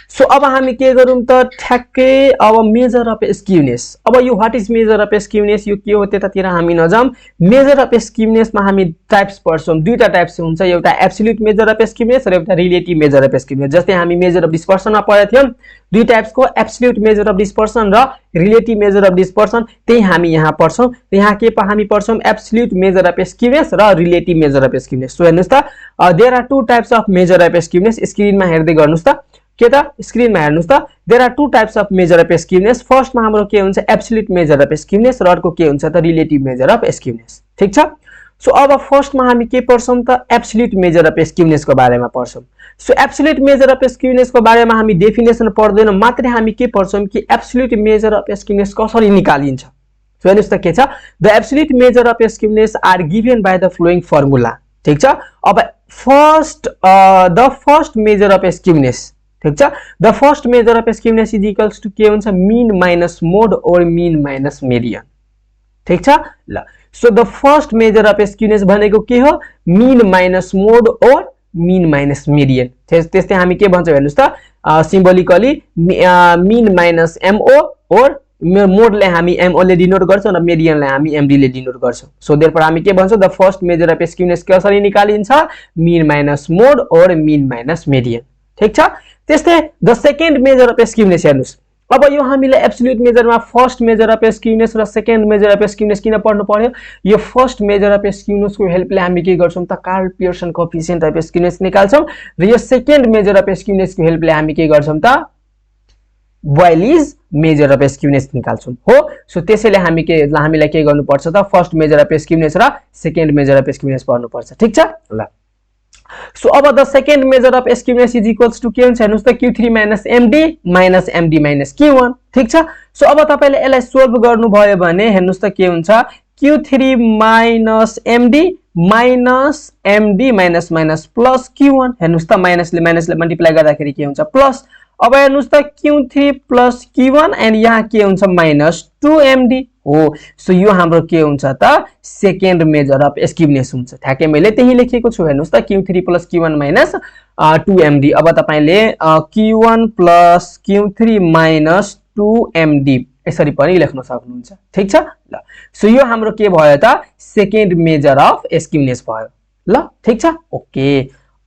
सो अब हामी के गरौँ त, ठ्याक्कै अब मेजर अफ स्क्यूनेस। अब यो what is measure of skewness, यो के हो त्यतातिर हामी नजाम। मेजर अफ स्क्यूनेसमा हामी टाइप्स पढ्छौं, दुईटा टाइप्स हुन्छ, एउटा एब्सोल्युट मेजर अफ स्क्यूनेस र एउटा रिलेटिभ मेजर अफ स्क्यूनेस। जस्तै हामी मेजर अफ डिस्पर्सनमा पढेका थियौं, दुई टाइप्सको एब्सोल्युट मेजर अफ डिस्पर्सन र रिलेटिभ मेजर अफ डिस्पर्सन, त्यही हामी यहाँ पढ्छौं। यहाँ के हामी पढ्छौं, एब्सोल्युट मेजर अफ स्क्यूनेस र relative measure of skewness. So हेर्नुस् त, there are two types of measure of skewness. स्क्रिनमा हेर्दै गर्नुस् त, के त स्क्रिनमा हेर्नुस् त, there are two types of measure of skewness. फर्स्टमा हाम्रो के हुन्छ, एब्सोल्युट मेजर अफ स्क्यूनेस र अर्को के हुन्छ त, रिलेटिभ मेजर अफ स्क्यूनेस। ठीक छ। सो अब फर्स्टमा हामी के पढ्छौं त, एब्सोल्युट मेजर अफ स्क्यूनेसको बारेमा पढ्छौं। सो एब्सोल्युट मेजर अफ स्क्यूनेसको बारेमा हामी डेफिनेसन पढ्दैनौं, मात्रै हामी के पढ्छौं कि एब्सोल्युट मेजर अफ स्क्यूनेस कसरी निकालिन्छ। सो हेर्नुस् त के छ, the absolute measure of skewness are given by the following formula. ठीक छ। अब the first measure of skewness, ठीक छ, the first measure of skewness is equals to के हुन्छ, मीन माइनस मोड और मीन माइनस मिडियन। ठीक छ ल। So the first measure of skewness भनेको के हो, मीन माइनस मोड और मीन माइनस मिडियन। त्यस्तै हामी के भन्छौं हेर्नुस् त, सिम्बोलिकली मीन माइनस एमओ और मोडले हामी एमओ ले डिनोट गर्छौं र मिडियनलाई हामी एमडी ले डिनोट गर्छौं। सो देयरफोर हामी के भन्छौं, the first measure of skewness कसरी निकालिन्छ, मीन माइनस मोड और मीन माइनस मिडियन। ठीक छ। त्यस्तै the second measure of skewness हेर्नुस्, अब यो हामीले एब्सोल्युट मेजरमा फर्स्ट मेजर अफ स्क्यूनेस र सेकेन्ड मेजर अफ स्क्यूनेस किन पढ्नु पर्यो? यो फर्स्ट मेजर अफ स्क्यूनेस को हेल्पले हामी के गर्छौं त Karl Pearson coefficient of skewness निकाल्छौं र यो सेकेन्ड मेजर अफ स्क्यूनेस को हेल्पले हामी के गर्छौं त बोइलिज मेजर अफ स्क्यूनेस निकाल्छौं हो। सो त्यसैले हामीलाई के गर्नुपर्छ त फर्स्ट मेजर अफ स्क्यूनेस र सेकेन्ड मेजर अफ स्क्यूनेस पढ्नु पर्छ। ठीक छ ल। सो अब the second measure of skewness is equals to के हुन्छ हेर्नुस् त Q3 minus MD minus Q1। ठीक छ। सो अब तपाईले यसलाई सोल्भ गर्नु भयो भने हेर्नुस् त के हुन्छ Q3 minus MD minus plus Q1 हेर्नुस् त माइनसले मल्टिप्लाई गर्दाखेरि के हुन्छ प्लस। अब हेर्नुस् त Q3 plus Q1 एन्ड यहाँ के हुन्छ माइनस 2MD हो। सो यो हाम्रो के हुन्छ त सेकेन्ड मेजर अफ स्क्यूनेस हुन्छ। ठ्याक्कै मैले त्यही लेखेको छु हेर्नुस् त Q3 plus Q1 minus 2MD। अब तपाईले Q1 plus Q3 minus 2MD यसरी पनि लेख्न सक्नुहुन्छ। ठीक छ ल। सो यो हाम्रो के भयो त सेकेन्ड मेजर अफ स्क्यूनेस भयो ल। ठीक छ ओके।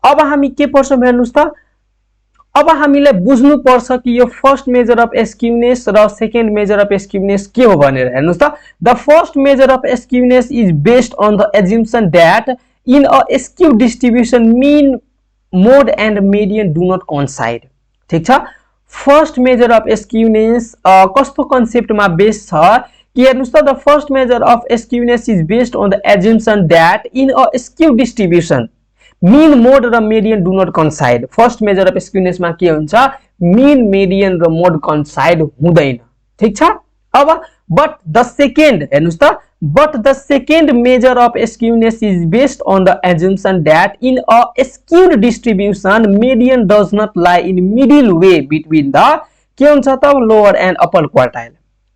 अब हामी के पढ्छौं हेर्नुस् त अब हामीलाई बुझ्नु पर्छ कि यो फर्स्ट मेजर अफ स्क्यूनेस र सेकेन्ड मेजर अफ स्क्यूनेस के हो भनेर हेर्नुस् त। The first measure of skewness is based on the assumption that in a skew distribution mean mode and median do not coincide. ठीक छ। फर्स्ट मेजर अफ स्क्यूनेस कस्तो कन्सेप्टमा बेस्ड छ कि हेर्नुस् त the first measure of skewness is based on the assumption that in a skew distribution mean mode र median do not coincide. First measure of skewness मा के हुन्छ मीन मेडियन र मोड कोइन्साइड हुँदैन। ठीक छ। अब बट द सेकेन्ड हेर्नुस् त but the second measure of skewness is based on the assumption that in a skewed distribution median does not lie in middle way between the के हुन्छ त लोअर एन्ड अप्पर क्वार्टाइल।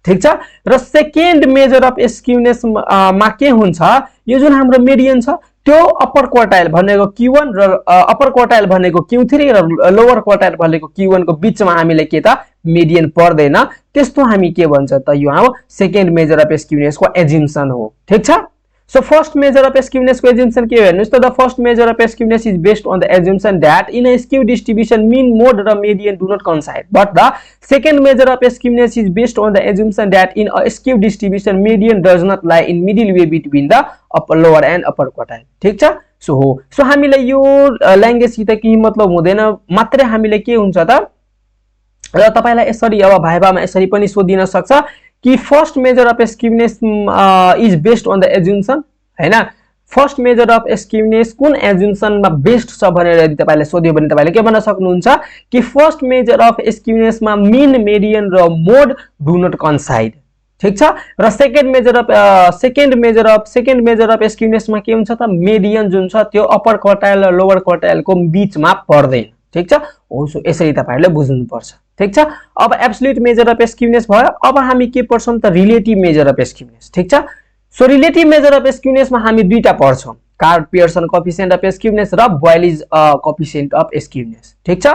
ठीक छ। र सेकेन्ड मेजर अफ स्क्यूनेस मा के हुन्छ यो जुन हाम्रो मेडियन छ त्यो अप्पर क्वार्टाइल भनेको Q1 र अप्पर क्वार्टाइल भनेको Q3 र लोअर क्वार्टाइल भनेको Q1 को बीचमा हामीले के त मेडियन पर्दैन। त्यस्तो हामी के भन्छ त यो हाम्रो सेकेन्ड मेजर अफ स्क्यूनेस को एज्युम्सन हो। ठीक छ। So first measure of skewness को एज्युम्सन के हो हेर्नुस् त the first measure of skewness is based on the assumption that in a skew distribution mean mode र median do not coincide but the second measure of skewness is based on the assumption that in a skew distribution median does not lie in middle way between the upper lower and upper quartile. ठीक छ। सो हो। सो हामीले यो ल्याङ्ग्वेजसित केही मतलब हुँदैन मात्रै हामीले के हुन्छ त र तपाईलाई यसरी अब भाइभामा यसरी पनि सोधिन सक्छ कि first measure of skewness is based on the assumption हैन। फर्स्ट मेजर अफ स्क्यूनेस कुन एज्युम्सनमा बेस्ड छ भनेर यदि तपाईले सोध्यो भने तपाईले के भन्न सक्नुहुन्छ कि फर्स्ट मेजर अफ स्क्यूनेसमा मीन मेडियन र मोड डु नट कोइन्साइड। ठीक छ। र सेकेन्ड मेजर अफ स्क्यूनेसमा के हुन्छ त मेडियन जुन छ त्यो अप्पर क्वार्टाइल र लोअर क्वार्टाइलको बीचमा पर्दैन। ठीक छ। हो। सो यसरी तपाईहरुले बुझ्नु पर्छ। ठीक छ। अब एब्सोल्युट मेजर अफ स्क्यूनेस भयो। अब हामी के पढ्छौं त रिलेटिभ मेजर अफ स्क्यूनेस। ठीक छ। So relative measure of skewness मा हामी दुईटा पढ्छौं Karl Pearson coefficient of skewness र बोइलिज कोएफिसिएन्ट अफ स्क्यूनेस। ठीक छ।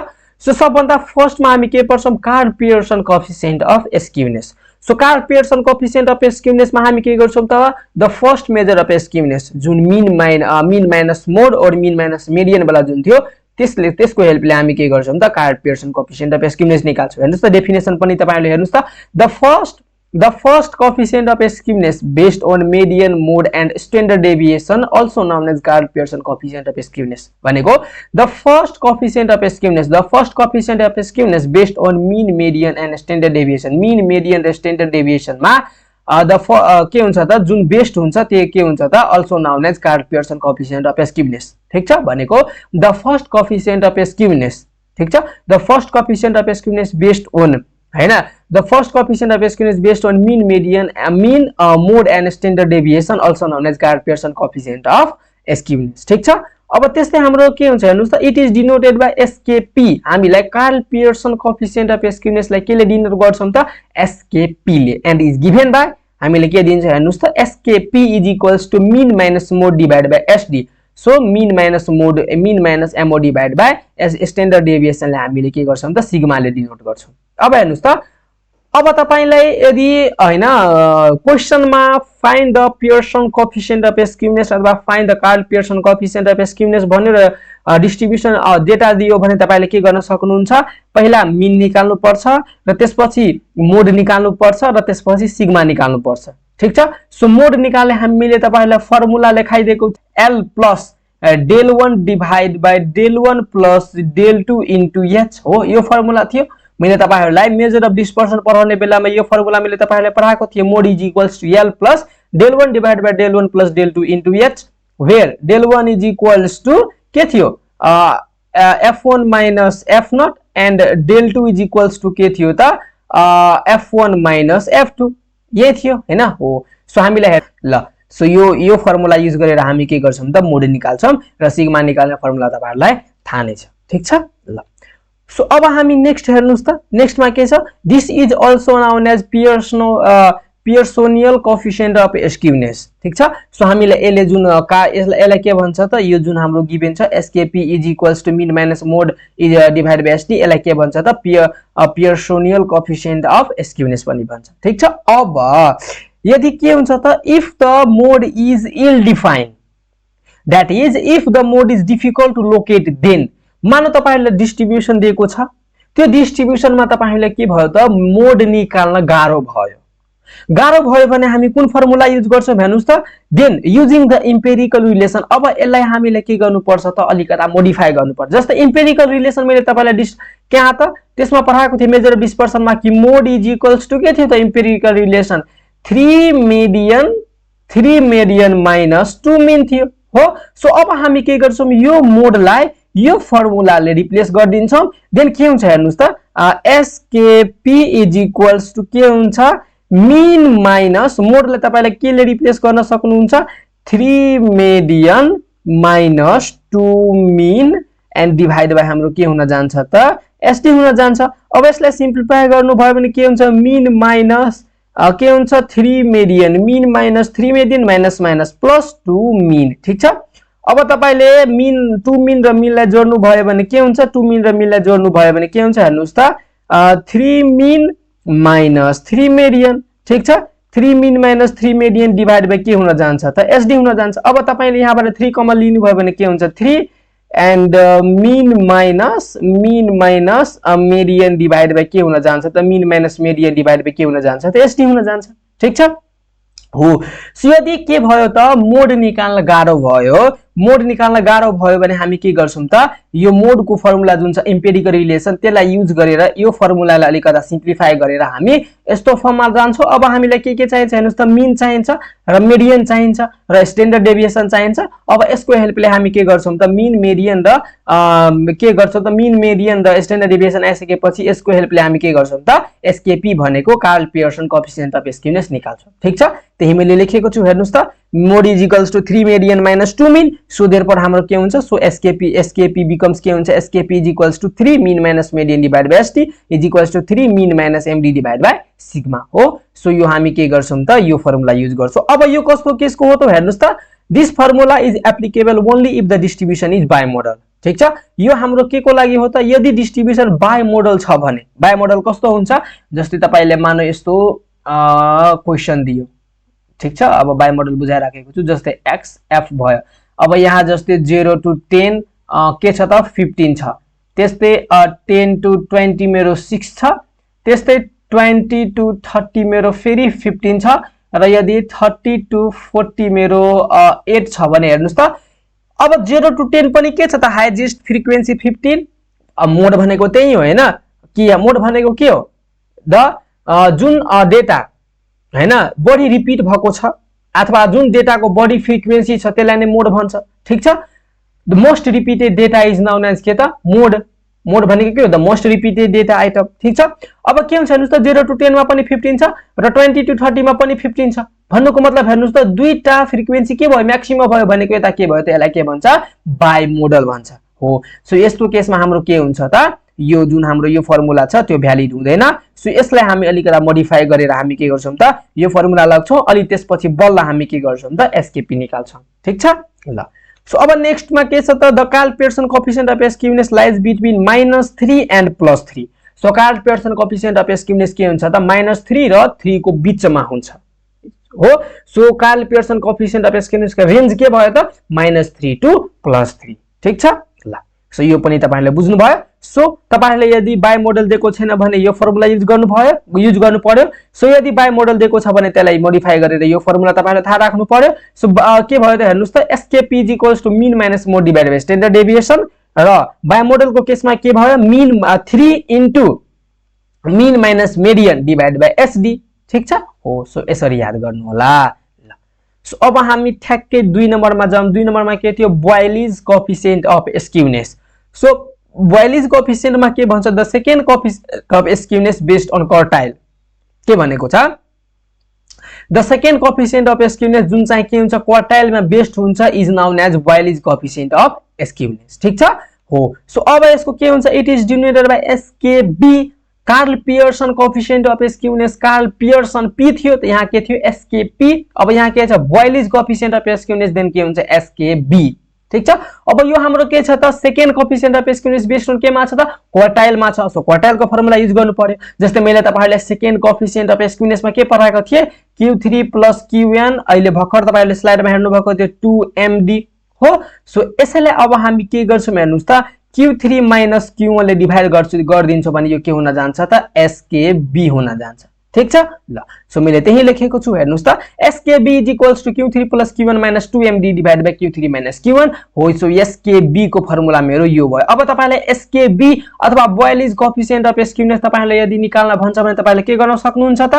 सो सबभन्दा फर्स्ट मा हामी के पढ्छौं Karl Pearson coefficient of skewness. So Karl Pearson coefficient of skewness मा हामी के गर्छौं त the first measure of skewness जुन मीन माइनस मोड और मीन माइनस मेडियन वाला जुन थियो त्यसको हेल्पले हामी के गर्छौं त Karl Pearson coefficient of skewness निकाल्छौं। हेर्नुस् त डेफिनेसन पनि तपाईहरुले हेर्नुस् त the first coefficient of skewness based on median mode and standard deviation also known as Karl Pearson coefficient of skewness भनेको the first coefficient of skewness based on mean median and standard deviation mean median र standard deviation मा के हुन्छ त जुन बेस्ड हुन्छ त्यो के हुन्छ त also known as Karl Pearson coefficient of skewness. ठीक छ। भनेको the first coefficient of skewness. ठीक छ। The first coefficient of skewness based on हैन the first coefficient of skewness based on mean median mean mode and standard deviation also known as Karl Pearson coefficient of skewness. ठीक छ। अब त्यस्तै हाम्रो के हुन्छ हेर्नुस् त it is denoted by SKP. हामीलाई Karl Pearson coefficient of skewness लाई केले डिनोट गर्छौं त एसकेपी ले एन्ड इज गिभन बाइ हामीले के दिन्छ हेर्नुस् त SKP is equals to mean minus mode divided by SD. So mean minus MO divided by standard deviation लाई हामीले के गर्छौं त सिग्मा ले डिनोट गर्छौं। अब हेर्नुस् त अब तपाईलाई यदि हैन क्वेशनमा find the Pearson coefficient of skewness अथवा find the Karl Pearson coefficient of skewness भनेर डिस्ट्रिब्युसन डेटा दियो भने तपाईले के गर्न सक्नुहुन्छ पहिला मिन निकाल्नु पर्छ र त्यसपछि मोड निकाल्नु पर्छ र त्यसपछि सिग्मा निकाल्नु पर्छ ठीक छ सो मोड निकाल्ने हामीले तपाईलाई फर्मुला लेखाइदिएको L plus del 1 divide by del 1 plus del 2 into h हो यो फर्मुला थियो मैले तपाईहरुलाई मेजर अफ डिस्पर्सन पढाउने बेलामा यो फर्मुला मैले तपाईहरुलाई पढाएको थिए mode is equals to L plus del 1 divide by del 1 plus del 2 into h where del 1 is equals to के थियो f1 minus f0 and del 2 is equals to के थियो त f1 माइनस f2 यही थियो हैन हो सो हामीलाई ल सो यो फर्मुला युज गरेर हामी के गर्छौं त मोड निकाल्छौं र सिग्मा निकाल्ने फर्मुला तपाईहरुलाई थाहा नै छ ठीक छ ल सो अब हामी नेक्स्ट हेर्नुस् त नेक्स्टमा के छ this is also known as Pearsonian coefficient of skewness ठीक छ सो हामीले यसले जुन यसलाई के भन्छ त यो जुन हाम्रो गिभन छ SKP is equals to mean minus mode is divide by ST यसलाई के भन्छ त पियर्सोनियल कोएफिसिएन्ट अफ स्क्यूनेस पनि भन्छ ठीक छ अब यदि के हुन्छ त if the mode is ill defined that is if the mode is difficult to locate then मानौ तपाईहरुले डिस्ट्रिब्युसन दिएको छ त्यो डिस्ट्रिब्युसनमा तपाईहरुले के भयो त मोड निकाल्न गाह्रो भयो भने हामी कुन फर्मुला युज गर्छौं हेर्नुस् त then using the empirical relation अब यसलाई हामीले के गर्नु पर्छ त अलिकता मोडिफाई गर्नु पर्छ जस्तै एम्पिरिकल रिलेसन मैले तपाईलाई कहाँ त त्यसमा पढाएको थिए मेजर अफ डिस्पर्सनमा कि मोड इज इक्वल्स टु के थियो त empirical relation 3 median minus 2 mean थियो हो सो अब हामी के गर्छौं यो मोडलाई यो फर्मुलाले रिप्लेस गर्दिन्छौं देन के हुन्छ हेर्नुस् त एसकेपी इज इक्वल्स टु के हुन्छ मिन माइनस मोडलाई तपाईले के ले रिप्लेस गर्न सक्नुहुन्छ 3 median minus 2 mean and divide by हाम्रो के हुन जान्छ त एसटी हुन जान्छ अब यसलाई सिम्प्लिफाई गर्नु भयो भने के हुन्छ मिन माइनस के हुन्छ 3 median mean minus 3 median minus minus plus 2 mean ठीक छ अब तपाईले मिन 2 मिन र मिनलाई जोड्नु भयो भने के हुन्छ 2 मिन र मिनलाई जोड्नु भयो भने के हुन्छ हेर्नुस् त 3 मिन माइनस 3 मेडियन ठीक छ 3 mean minus 3 median divide by के हुन जान्छ त एसडी हुन जान्छ अब तपाईले यहाँबाट 3 कमन लिनु भयो भने के हुन्छ 3 and mean minus median divide by के हुन जान्छ त mean minus median divide by के हुन जान्छ त एसडी हुन जान्छ ठीक छ हो सो यदि के भयो त मोड निकाल्न गाह्रो भयो भने हामी के गर्छौं त यो मोड को फर्मुला जुन छ एम्पिरिकल रिलेसन त्यसलाई युज गरेर यो फर्मुलालाई अलिकता सिम्प्लिफाई गरेर हामी यस्तो फर्ममा जान्छौं अब हामीलाई के चाहिन्छ हेर्नुस् त मिन चाहिन्छ र मेडियन चाहिन्छ र स्ट्यान्डर्ड डेभिएसन चाहिन्छ अब यसको हेल्पले हामी के गर्छौं त मिन मेडियन र स्ट्यान्डर्ड डेभिएसन आइसकेपछि यसको हेल्पले हामी के गर्छौं त एसकेपी भनेको Karl Pearson coefficient of skewness निकाल्छौं ठीक छ त्यही मैले लेखेको छु हेर्नुस् त mode is equals to 3 median minus 2 mean so therefore हाम्रो के हुन्छ सो एसकेपी बिकम्स के हुन्छ SKP is equals to 3 mean minus median divide by ST is equals to 3 mean minus MD divide by sigma हो सो यो हामी के गर्छौं त यो फर्मुला युज गर्छौं अब यो कस्तो केसको हो त हेर्नुस् त this formula is applicable only if the distribution is bimodal ठीक छ यो हाम्रो के को लागि हो त यदि डिस्ट्रिब्युसन बाइमोडल छ भने बाइमोडल कस्तो हुन्छ जस्तै तपाईले मानो यस्तो क्वेशन दियो ठीक छ अब बाइमोडल बुझाइराखेको छु जस्तै x f भयो अब यहाँ जस्तै 0 to 10 के छ त 15 छ त्यस्तै 10 to 20 मेरो 6 छ त्यस्तै 20 to 30 मेरो फेरि 15 छ र यदि 30 to 40 मेरो 8 छ भने हेर्नुस् त अब 0 to 10 पनि के छ त हाईएस्ट फ्रिक्वेन्सी 15 मोड भनेको त्यही हो हैन कि मोड भनेको के हो द जुन डेटा हैन बडी रिपिट भएको छ अथवा जुन डेटाको बडी फ्रिक्वेन्सी छ त्यसलाई नै मोड भन्छ ठीक छ the most repeated data is known as के त मोड भनेको के हो the most repeated data item ठीक छ अब के हुन्छ हेर्नुस् त 0 to 10 मा पनि 15 छ र 20 to 30 मा पनि 15 छ भन्नुको मतलब हेर्नुस् त दुईटा फ्रिक्वेन्सी के भयो म्याक्सिमम भयो भनेको यता के भयो त यसलाई के भन्छ बाइमोडल भन्छ हो सो यस्तो केसमा हाम्रो के हुन्छ त यो जुन हाम्रो यो फर्मुला छ त्यो भ्यालिड हुँदैन सो यसलाई हामी अलिकता मोडिफाई गरेर हामी के गर्छौं त यो फर्मुला लाग्छौं अनि त्यसपछि बल्ल हामी के गर्छौं त एसकेपी निकाल्छौं ठीक छ ल सो अब नेक्स्ट मा के छ त the Karl Pearson coefficient of skewness lies between -3 and +3 so Karl Pearson coefficient of skewness के हुन्छ त -3 र 3 को बीचमा हुन्छ हो so Karl Pearson coefficient of skewness को रेन्ज के भयो त -3 टु +3 ठीक छ ल सो यो पनि तपाईहरुले बुझ्नु भयो सो तपाईहरुले यदि बाइ मोडल दिएको छैन भने यो फर्मुला युज गर्नु पर्यो सो यदि बाइ मोडल दिएको छ भने त्यसलाई मोडिफाई गरेर यो फर्मुला तपाईहरुले थाहा राख्नु पर्यो सो के भयो त हेर्नुस् त SKP = mean minus mode divided by standard deviation र बाइ मोडल को केसमा के भयो mean 3 into mean minus median divided by SD ठीक छ हो सो यसरी याद गर्नु होला ल सो अब हामी ठ्याक्कै 2 नम्बरमा जाम 2 नम्बरमा के थियो Bowley's coefficient of skewness so Bowley's coefficient मा के भन्छ the second coefficient of skewness based on quartile के भनेको छ the second coefficient of skewness जुन चाहिँ के हुन्छ क्वार्टाइल मा बेस्ड हुन्छ is known as Bowley's coefficient of skewness ठीक छ हो सो अब यसको के हुन्छ it is denoted by SKB Karl Pearson coefficient of skewness Karl Pearson P थियो त यहाँ के थियो एसकेपी अब यहाँ के छ बोइलिज कोएफिसिएन्ट अफ स्क्युनेस देन के हुन्छ एसकेबी ठीक छ अब यो हाम्रो के छ त second coefficient of skewness based on के मा छ त क्वार्टाइल मा छ सो क्वार्टाइल को फर्मुला युज गर्नु पर्यो जस्तै मैले तपाईहरुलाई सेकेन्ड कोएफिसिएन्ट अफ स्क्युनेस मा के पढाएको थिए q3 + qn अहिले भर्खर तपाईहरुले स्लाइडमा हेर्नु भएको थियो 2md हो सो यसैले अब हामी के गर्छौं हेर्नुस् त q3 - q1 ले डिभाइड गर्दिन्छौ भने यो के हुन जान्छ त skb हुन जान्छ ठीक छ ल सो मैले त्यही लेखेको छु हेर्नुस् त skb = q3 + q1 - 2md divided by q3 - q1 हो सो skb को फर्मुला मेरो यो भयो अब तपाईले skb अथवा बोइलिज कोएफिसिएन्ट अफ स्क्युनेस तपाईले यदि निकाल्न भन्छ भने तपाईले के गर्न सक्नुहुन्छ त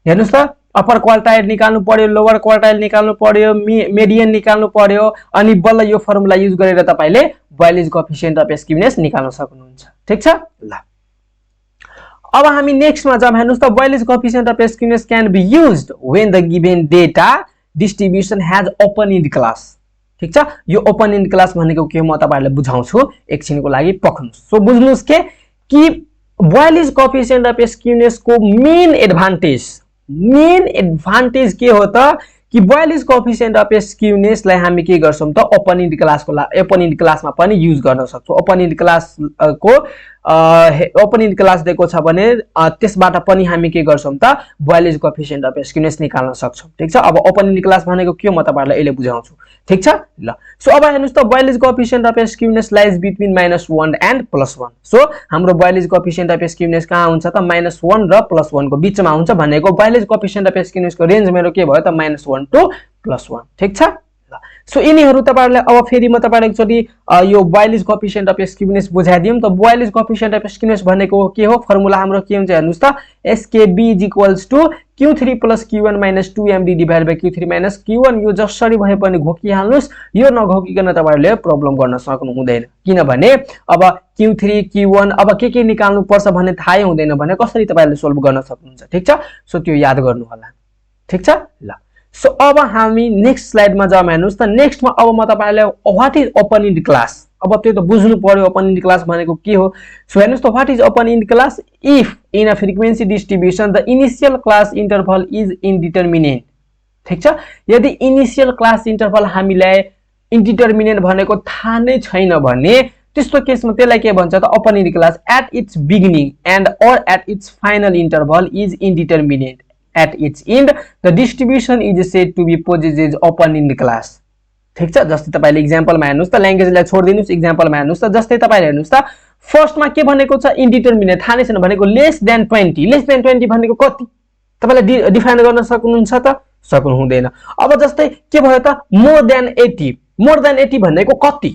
हेर्नुस् त अपर क्वार्टाइल निकाल्नु पर्यो लोअर क्वार्टाइल निकाल्नु पर्यो मेडियन निकाल्नु पर्यो अनि बल्ल यो फर्मुला युज गरेर तपाईले बोइलिज कोएफिसिएन्ट अफ स्क्युनेस निकाल्न सक्नुहुन्छ ठीक छ ल अब हामी नेक्स्ट मा जाम हेर्नुस् त Bowley's coefficient of skewness can be used when the given data distribution has open end class ठीक छ यो ओपन इन्ड क्लास भनेको के म तपाईहरुले बुझाउँछु एकछिनको लागि पक्नुस् सो बुझ्नुस् के कि बोइलिज कोएफिसिएन्ट अफ स्क्युनेस को मेन एडभान्टेज के हो त कि बोइलिज कोएफिसिएन्ट अफ स्क्युनेस लाई हामी के गर्छौं त ओपन इन्ड क्लासमा पनि युज गर्न सक्छौं ओपन इन्ड क्लास को ओपन इन्ड क्लास दिएको छ भने त्यसबाट पनि हामी के गर्छौं त बोइलिज कोएफिसिएन्ट अफ स्क्युनेस निकाल्न सक्छौं ठीक छ अब ओपन इन्ड क्लास भनेको के म तपाईहरुलाई अहिले बुझाउँछु ठीक छ ल सो अब हेर्नुस् त Bowley's coefficient of skewness lies between -1 and +1 so हाम्रो बोइलिज कोएफिसिएन्ट अफ स्क्युनेस कहाँ हुन्छ त -1 र +1 को बीचमा हुन्छ भनेको बोइलिज कोएफिसिएन्ट अफ स्क्युनेस को रेन्ज मेरो के भयो त -1 टु +1 ठीक छ सो यिनीहरु तपाईहरुले अब फेरि म तपाईहरुलाई एकचोटी यो बोइलिज कोएफिसिएन्ट अफ स्क्युनेस बुझाइदियम त बोइलिज कोएफिसिएन्ट अफ स्क्युनेस भनेको के हो फर्मुला हाम्रो के हुन्छ हेर्नुस् त skb = q3 + q1 - 2md divided by q3 - q1 यो जसरी भए पनि घोकिहाल्नुस् यो नघोकिकन तपाईहरुले प्रब्लम गर्न सक्नु हुँदैन किनभने अब q3 q1 अब के निकाल्नु पर्छ भन्ने थाहै हुँदैन भने कसरी तपाईहरुले सोल्भ गर्न सक्नुहुन्छ ठीक छ सो त्यो याद गर्नु होला ठीक छ ल सो अब हामी नेक्स्ट स्लाइडमा जाम हेर्नुस् त नेक्स्टमा अब म तपाईहरुलाई what is open end class अब त्यो त बुझ्नु पर्यो ओपन इन्ड क्लास भनेको के हो सो हेर्नुस् त what is open end class if in a frequency distribution the initial class interval is indeterminate ठीक छ यदि इनिशियल क्लास इन्टरभल हामीलाई इन्डिटरमिनेट भनेको थाहा नै छैन भने त्यस्तो केसमा त्यसलाई के भन्छ त open end class at its beginning and or at its final interval is indeterminate at its end the distribution is said to be possesses open end class ठीक छ जस्तै तपाईले एक्जाम्पलमा हेर्नुस् त ल्याङ्ग्वेजलाई छोड्दिनुस् एक्जाम्पलमा हेर्नुस् त जस्तै तपाईले हेर्नुस् त फर्स्टमा के भनेको छ इन्डिटरमिनेट थाहा नै छैन भनेको लेस देन 20 भनेको कति तपाईले डिफाइन गर्न सक्नुहुन्छ त सक्नु हुँदैन अब जस्तै के भयो त मोर देन 80 भनेको कति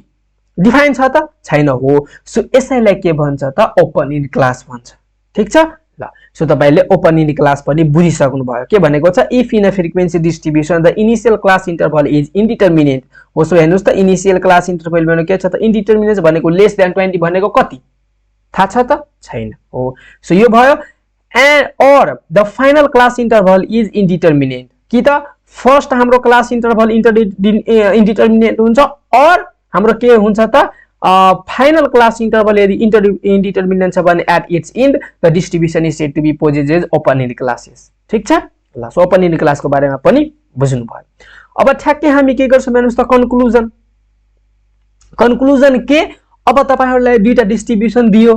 डिफाइन छ त छैन हो सो यसैलाई के भन्छ त ओपन इन्ड क्लास भन्छ ठीक छ ल सो तपाईले ओपन इन्ड क्लास पनि बुझिसक्नु भयो के भनेको छ if in a frequency distribution the initial class interval is indeterminate हो सो हेर्नुस् त इनिशियल क्लास इन्टरभल भनेको के छ त इन्डिटरमिनेट भनेको लेस देन 20 भनेको कति थाहा छ त छैन हो सो यो भयो and or the final class interval is indeterminate कि त फर्स्ट हाम्रो क्लास इन्टरभल इन्डिटरमिनेट हुन्छ और हाम्रो के हुन्छ त फाइनल क्लास इन्टरभल यदि इन्डिटरमिनेट छ भने at its end the distribution is said to be possesses open end classes ठीक छ ल सो ओपन इन्ड क्लासको बारेमा पनि बुझ्नु भयो अब ठ्याक्कै हामी के गर्छौं हेर्नुस् त कन्क्लुजन के अब तपाईहरुलाई दुईटा डिस्ट्रिब्युसन दियो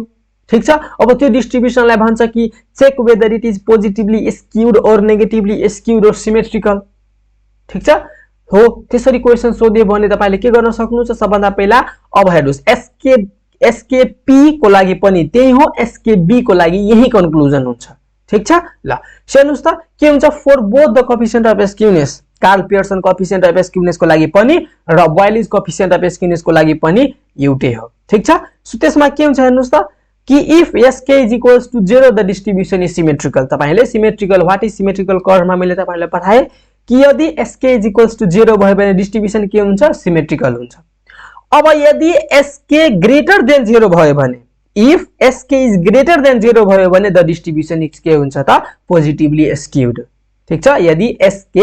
ठीक छ। अब त्यो डिस्ट्रिब्युसनलाई भन्छ कि check whether it is positively skewed और नेगेटिभली स्क्यूड और सिमेट्रिकल। ठीक छ हो, त्यसरी क्वेशन सोध्यो भने तपाईले के गर्न सक्नुहुन्छ, सबभन्दा पहिला अब हेर्नुस् एसकेपी को लागि पनि त्यही हो, एसकेबी को लागि यही कन्क्लुजन हुन्छ। ठीक छ ल हेर्नुस् त के हुन्छ, for both the coefficient of skewness, Karl Pearson coefficient of skewness को लागि पनि र वाइलिज कोएफिसिएन्ट अफ स्क्यूनेस को लागि पनि एउटै हो। ठीक छ। सो त्यसमा के हुन्छ हेर्नुस् त कि if sk is equals to 0 the distribution is symmetrical। तपाईले सिमेट्रिकल व्हाट इज सिमेट्रिकल कर्वमा मैले तपाईलाई पठाए कि यदि sk is equals to 0 भयो भने डिस्ट्रिब्युसन के हुन्छ, सिमेट्रिकल हुन्छ। अब यदि sk ग्रेटर देन 0 भयो भने, if sk is greater then 0 भयो भने द डिस्ट्रिब्युसन के हुन्छ त, पोजिटिभली स्क्यूड। ठीक छ। यदि sk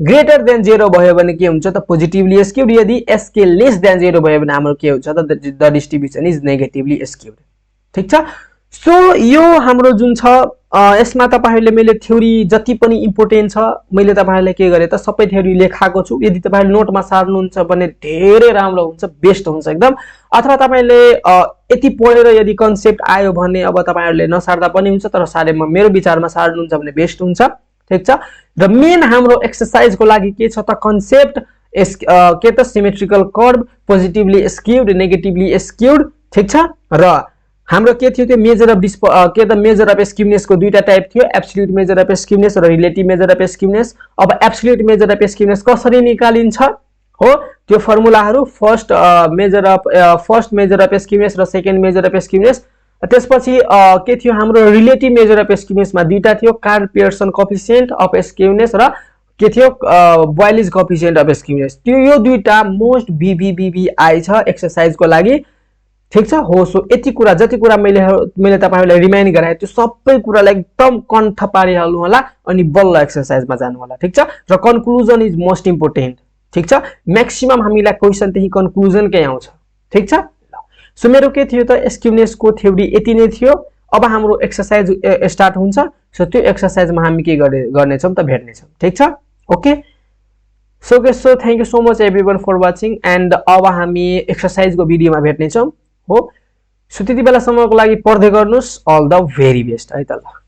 ग्रेटर देन 0 भयो भने के हुन्छ त, पोजिटिभली स्क्यूड। यदि sk लेस देन 0 भयो भने हाम्रो के हुन्छ त, the distribution is negatively skewed. ठीक छ। सो यो हाम्रो जुन छ यसमा तपाईहरुले मैले थ्योरी जति पनि इम्पोर्टेन्ट छ मैले तपाईहरुलाई के गरे त सबै थ्योरी लेखाएको छु। यदि तपाईहरुले नोटमा सार्नुहुन्छ भने धेरै राम्रो हुन्छ, बेस्ट हुन्छ एकदम। अथवा तपाईले यति पढेर यदि कन्सेप्ट आयो भने अब तपाईहरुले नसार्दा पनि हुन्छ, तर सारेमा मेरो विचारमा सार्नुहुन्छ भने बेस्ट हुन्छ। ठीक छ। र मेन हाम्रो एक्सरसाइज को लागि के छ त, कन्सेप्ट के त, symmetrical curve, positively skewed, negatively skewed. ठीक छ। र हाम्रो के थियो त्यो मेजर अफ के त मेजर अफ स्क्यूनेस को दुईटा टाइप थियो, एब्सोल्युट मेजर अफ स्क्यूनेस र रिलेटिभ मेजर अफ स्क्यूनेस। अब एब्सोल्युट मेजर अफ स्क्यूनेस कसरी निकालिन्छ हो, त्यो फर्मुलाहरु फर्स्ट मेजर अफ स्क्यूनेस र सेकेन्ड मेजर अफ स्क्यूनेस। त्यसपछि के थियो हाम्रो रिलेटिभ मेजर अफ स्क्यूनेसमा दुईटा थियो, Karl Pearson coefficient of skewness र के थियो वाइलिज कोएफिसिएन्ट अफ स्क्यूनेस। त्यो यो दुईटा मोस्ट VVVVI छ एक्सरसाइज को लागि। ठीक छ हो। सो यति कुरा जति कुरा मैले तपाईहरुलाई रिमाइन्ड गराए त्यो सबै कुरालाई एकदम कण्ठ पारिहाल्नु होला अनि बल्ल एक्सरसाइजमा जानु होला। ठीक छ। र कन्क्लुजन इज मोस्ट इम्पोर्टेन्ट। ठीक छ। म्याक्सिमम हामीलाई क्वेशन त्यही कन्क्लुजन कै आउँछ। ठीक छ। सो मेरो के थियो त स्क्यूनेस को थ्योरी यति नै थियो। अब हाम्रो एक्सरसाइज स्टार्ट हुन्छ। सो त्यो एक्सरसाइजमा हामी के गर्ने छौं त, भेट्ने छौं। ठीक छ। Okay. So thank you so much everyone for watching and अब हामी एक्सरसाइज को भिडियोमा भेट्ने छौं हो। सो त्यति बेलासम्मको लागि पढ्दै गर्नुस्। अल द भेरी बेस्ट है त ल।